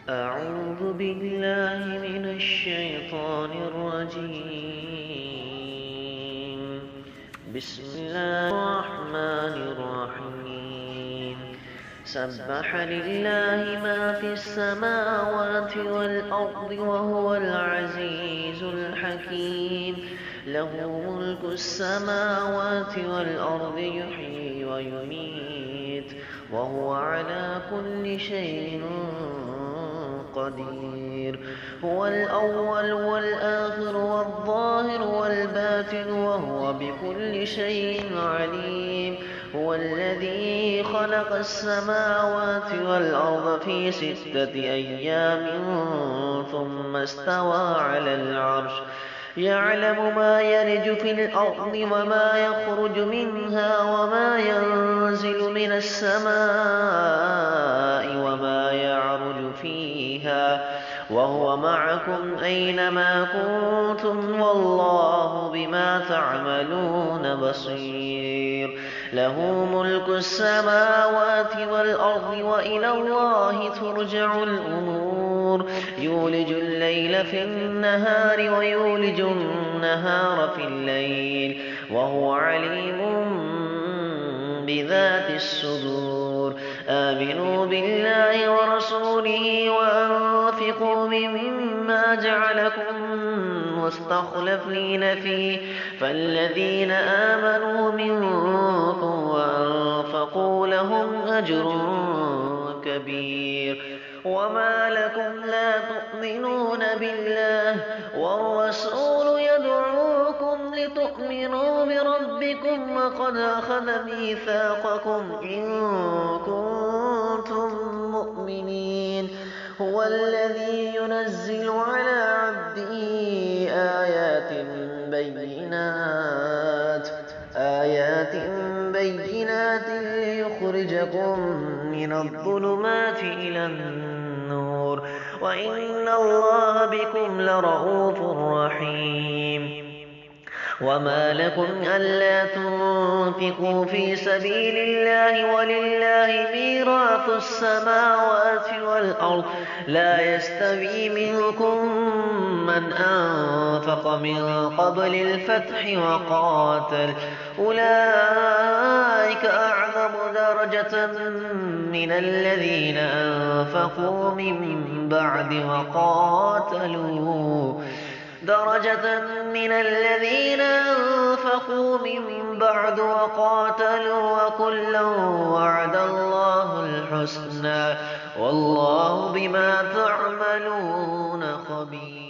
أعوذ بالله من الشيطان الرجيم. بسم الله الرحمن الرحيم. سبح لله ما في السماوات والأرض وهو العزيز الحكيم. له ملك السماوات والأرض يحيي ويميت وهو على كل شيء قدير. هو الأول والآخر والظاهر والباطن وهو بكل شيء عليم. هو الذي خلق السماوات والأرض في 6 أيام ثم استوى على العرش. يعلم ما يلج في الأرض وما يخرج منها وما ينزل من السماء وما يعرج فيها وهو معكم أينما كنتم والله بما تعملون بصير. له ملك السماوات والأرض وإلى الله ترجع الأمور. يولج الليل في النهار ويولج النهار في الليل وهو عليم بذات الصدور. آمنوا بالله ورسوله وأنفقوا مما جعلكم مستخلفين فيه فالذين آمنوا منكم وأنفقوا لهم أجر كبير. وما لكم لا تؤمنون بالله والرسول يدعوكم لتؤمنوا بربكم وقد أخذ ميثاقكم إن كنتم مؤمنين. هو الذي ينزل على عبده آيات بينات ليخرجكم من الظلمات إلى النور وإن الله بكم لرءوف رحيم. وما لكم ألا تنفقوا في سبيل الله ولله ميراث السماوات والأرض لا يستوي منكم من أنفق من قبل الفتح وقاتل أولئك أعظم درجة من الذين أنفقوا من بعد وقاتلوا وكلا وعد الله الحسنى والله بما تعملون خبير.